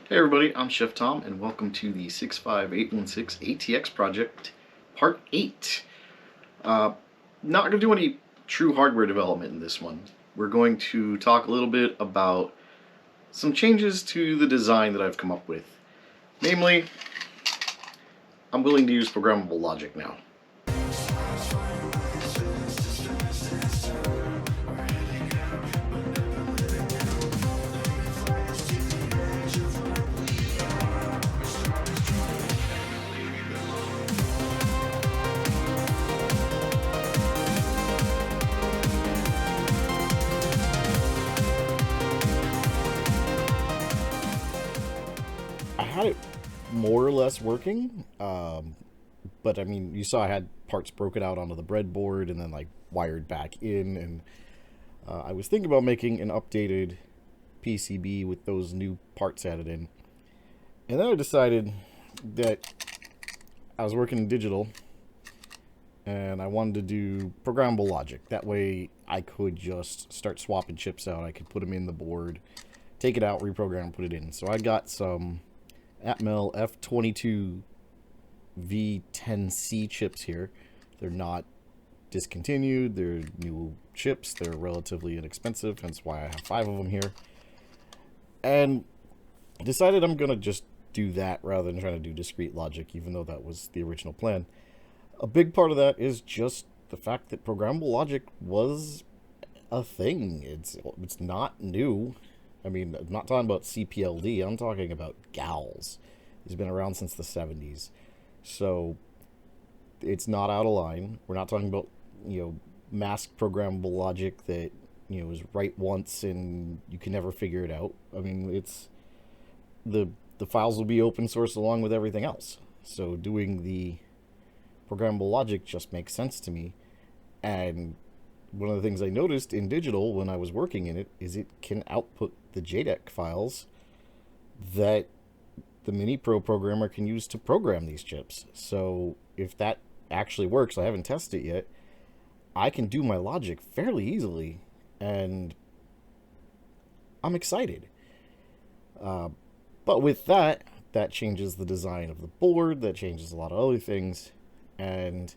Hey everybody, I'm Chef Tom, and welcome to the 65816 ATX project, part 8. Not going to do any true hardware development in this one. We're going to talk a little bit about some changes to the design that I've come up with. Namely, I'm willing to use programmable logic now. I had it more or less working, but I mean, you saw I had parts broken out onto the breadboard and then like wired back in, and I was thinking about making an updated PCB with those new parts added in. And then I decided that I was working in digital and I wanted to do programmable logic. That way I could just start swapping chips out. I could put them in the board, take it out, reprogram, put it in. So I got some Atmel F22 V10C chips here. They're not discontinued. They're new chips. They're relatively inexpensive, hence why I have 5 of them here. And decided I'm going to just do that rather than trying to do discrete logic, even though that was the original plan. A big part of that is just the fact that programmable logic was a thing. It's not new. I mean, I'm not talking about CPLD. I'm talking about GALs. It's been around since the 70s. So it's not out of line. We're not talking about, masked programmable logic that, is right once and you can never figure it out. I mean, it's the files will be open source along with everything else. So doing the programmable logic just makes sense to me. And one of the things I noticed in digital when I was working in it is it can output the JDEC files that the Mini Pro programmer can use to program these chips. So if that actually works, I haven't tested it yet, I can do my logic fairly easily, and I'm excited. But with that, that changes the design of the board, that changes a lot of other things, and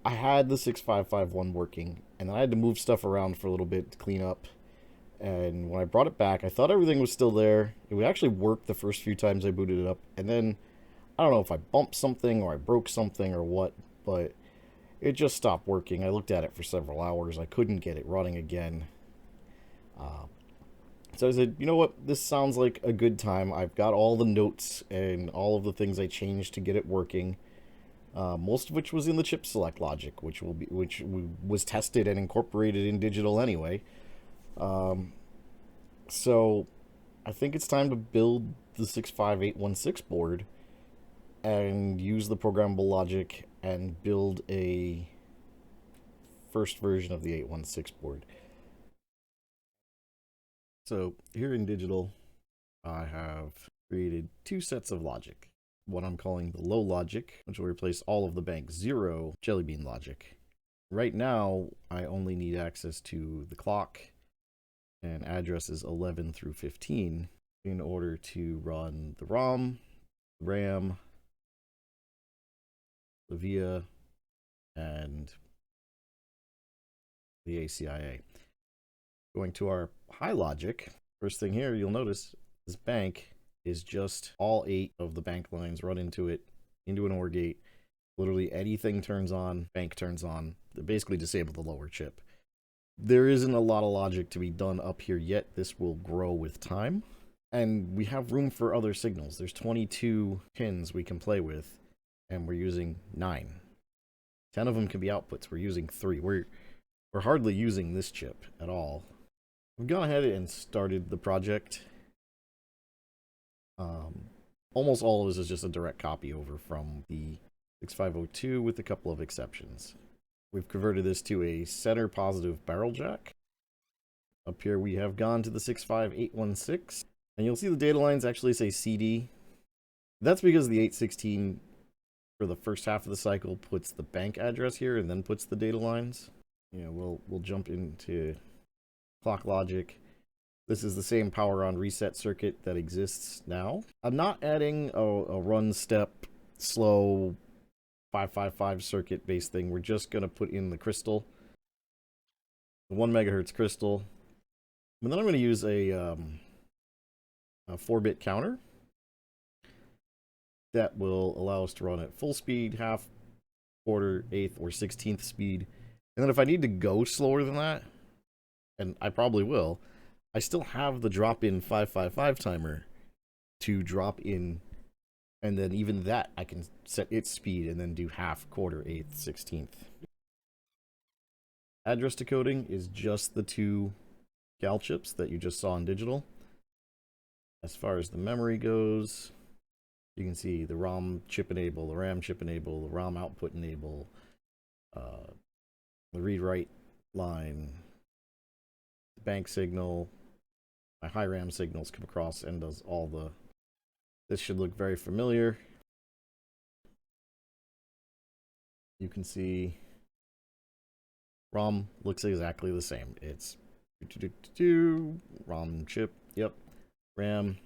I had the 6551 working, and then I had to move stuff around for a little bit to clean up. And when I brought it back, I thought everything was still there. It would actually work the first few times I booted it up, and then I don't know if I bumped something or I broke something or what, but it just stopped working. I looked at it for several hours. I couldn't get it running again. So I said, you know what? This sounds like a good time. I've got all the notes and all of the things I changed to get it working. Most of which was in the chip select logic, which was tested and incorporated in digital anyway. So I think it's time to build the 65816 board and use the programmable logic and build a first version of the 816 board. So here in digital, I have created 2 sets of logic. What I'm calling the low logic, which will replace all of the bank 0 jelly bean logic. Right now, I only need access to the clock and addresses 11 through 15 in order to run the ROM, RAM, the VIA, and the ACIA. Going to our high logic, first thing here you'll notice this bank is just all 8 of the bank lines run into it, into an OR gate. Literally anything turns on, bank turns on. They basically disable the lower chip. There isn't a lot of logic to be done up here yet. This will grow with time. And we have room for other signals. There's 22 pins we can play with, and we're using 9. 10 of them can be outputs. We're using 3. We're hardly using this chip at all. We've gone ahead and started the project. Almost all of this is just a direct copy over from the 6502 with a couple of exceptions. We've converted this to a center positive barrel jack. Up here we have gone to the 65816, and you'll see the data lines actually say CD. That's because the 816 for the first half of the cycle puts the bank address here and then puts the data lines. We'll jump into clock logic. This is the same power on reset circuit that exists now. I'm not adding a run step slow 555 circuit based thing. We're just going to put in the crystal, the 1 megahertz crystal. And then I'm going to use a 4-bit counter that will allow us to run at full speed, half, quarter, eighth, or 16th speed. And then if I need to go slower than that, and I probably will, I still have the drop-in 555 timer to drop in, and then even that I can set its speed and then do half, quarter, eighth, 16th. Address decoding is just the 2 gal chips that you just saw in digital. As far as the memory goes, you can see the ROM chip enable, the RAM chip enable, the ROM output enable, the read-write line, the bank signal. My high RAM signals come across and does all the... This should look very familiar. You can see ROM looks exactly the same. It's ROM chip, yep. RAM,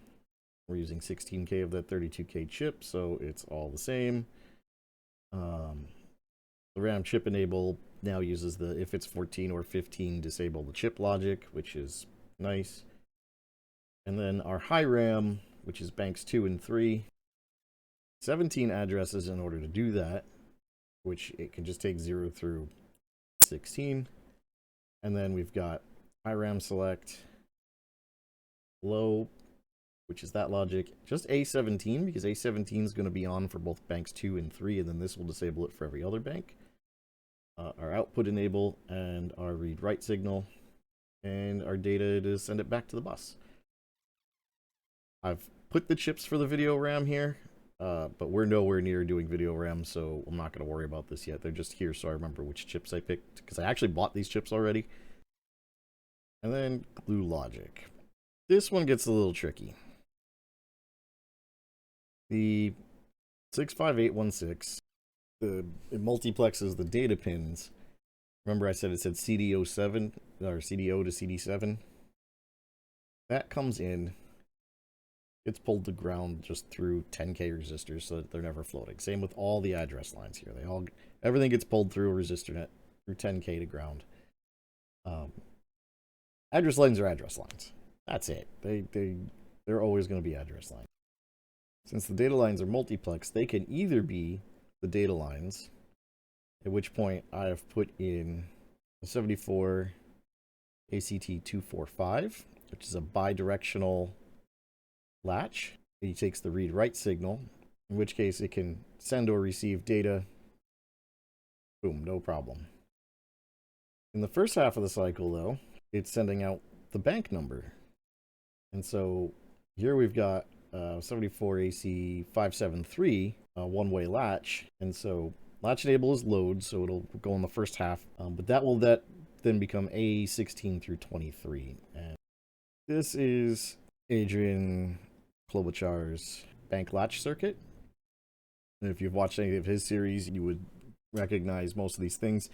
we're using 16K of that 32K chip, so it's all the same. The RAM chip enable now uses the if it's 14 or 15 disable the chip logic, which is nice. And then our high RAM, which is banks 2 and 3, 17 addresses in order to do that, which it can just take 0 through 16. And then we've got high RAM select, low, which is that logic, just A17, because A17 is going to be on for both banks 2 and 3, and then this will disable it for every other bank. Our output enable, and our read-write signal, and our data to send it back to the bus. I've put the chips for the video RAM here, but we're nowhere near doing video RAM, so I'm not going to worry about this yet. They're just here so I remember which chips I picked, because I actually bought these chips already. And then glue logic. This one gets a little tricky. The 65816, it multiplexes the data pins. Remember I said it said CD07 or CDO to CD7? That comes in, gets pulled to ground just through 10K resistors so that they're never floating. Same with all the address lines here. Everything gets pulled through a resistor net through 10K to ground. Address lines are address lines. That's it. They're always going to be address lines. Since the data lines are multiplex, they can either be the data lines, at which point I have put in a 74 ACT245, which is a bidirectional latch. He takes the read-write signal, in which case it can send or receive data. Boom, no problem. In the first half of the cycle, though, it's sending out the bank number. And so here we've got 74 AC 573, one-way latch. And so latch enable is load, so it'll go in the first half. But that will then become A16 through 23. And this is Adrian Klobuchar's bank latch circuit. And if you've watched any of his series, you would recognize most of these things.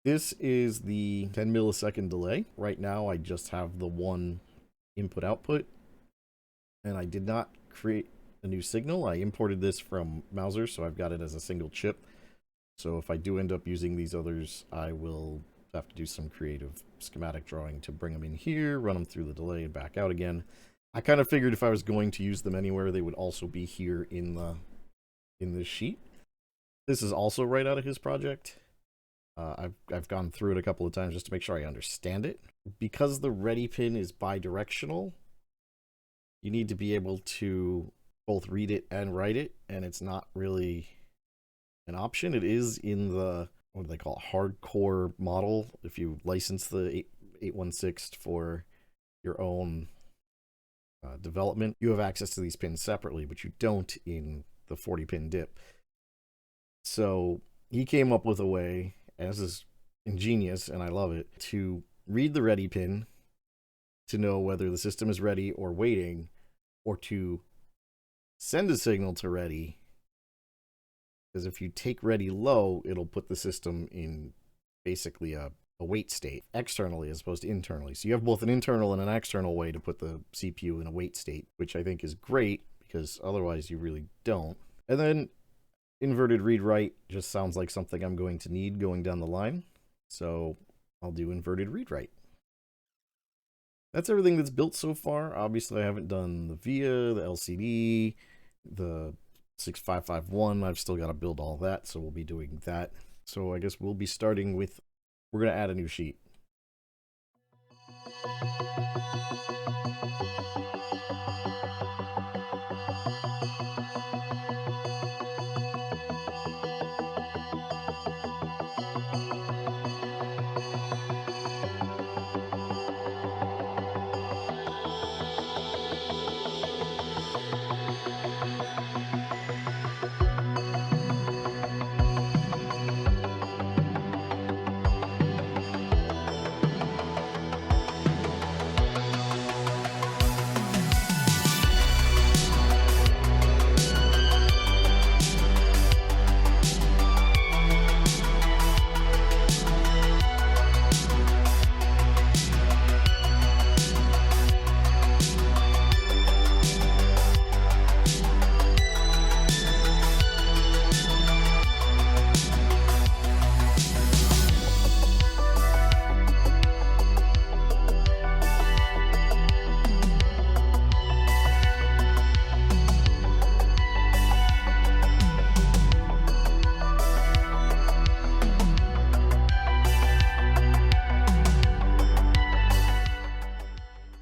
This is the 10 millisecond delay. Right now, I just have the one input-output, and I did not create a new signal. I imported this from Mauser, so I've got it as a single chip. So if I do end up using these others, I will have to do some creative schematic drawing to bring them in here, run them through the delay, and back out again. I kind of figured if I was going to use them anywhere, they would also be here in this sheet. This is also right out of his project. I've gone through it a couple of times just to make sure I understand it. Because the ready pin is bidirectional, you need to be able to both read it and write it, and it's not really an option. It is in the, what do they call it, hardcore model. If you license the 816 for your own development, you have access to these pins separately, but you don't in the 40-pin dip. So he came up with a way, and this is ingenious and I love it, to read the ready pin to know whether the system is ready or waiting, or to send a signal to ready, because if you take ready low, it'll put the system in basically a wait state externally as opposed to internally. So you have both an internal and an external way to put the CPU in a wait state, which I think is great because otherwise you really don't. And then inverted read-write just sounds like something I'm going to need going down the line. So I'll do inverted read-write. That's everything that's built so far. Obviously, I haven't done the VIA, the LCD, the 6551. I've still got to build all that, so we'll be doing that. So I guess we'll be starting with, we're going to add a new sheet.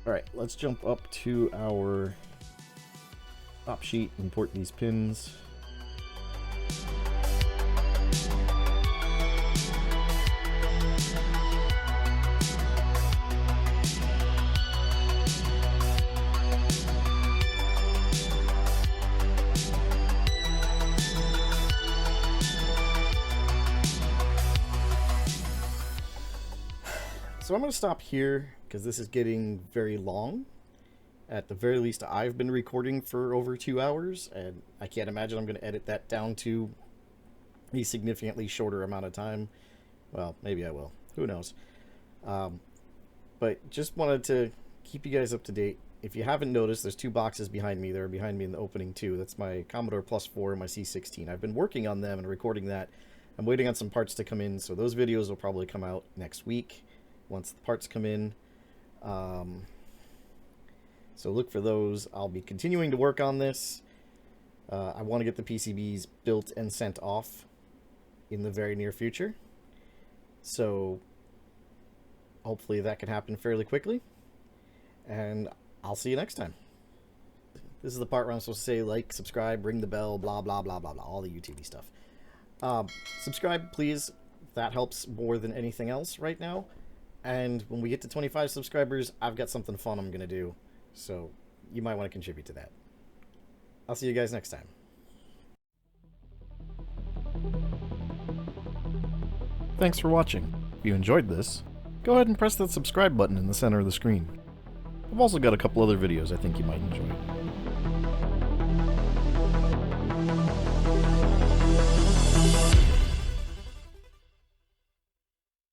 Alright, let's jump up to our top sheet, import these pins. So I'm going to stop here because this is getting very long. At the very least, I've been recording for over 2 hours, and I can't imagine I'm going to edit that down to a significantly shorter amount of time. Well, maybe I will. Who knows? But just wanted to keep you guys up to date. If you haven't noticed, there's 2 boxes behind me. They're behind me in the opening too. That's my Commodore Plus 4 and my C16. I've been working on them and recording that. I'm waiting on some parts to come in, so those videos will probably come out next week once the parts come in. So look for those. I'll be continuing to work on this. I want to get the PCBs built and sent off in the very near future. So hopefully that can happen fairly quickly. And I'll see you next time. This is the part where I'm supposed to say like, subscribe, ring the bell, blah, blah, blah, blah, blah, all the YouTube stuff. Subscribe, please. That helps more than anything else right now. And when we get to 25 subscribers, I've got something fun I'm going to do. So you might want to contribute to that. I'll see you guys next time. Thanks for watching. If you enjoyed this, go ahead and press that subscribe button in the center of the screen. I've also got a couple other videos I think you might enjoy.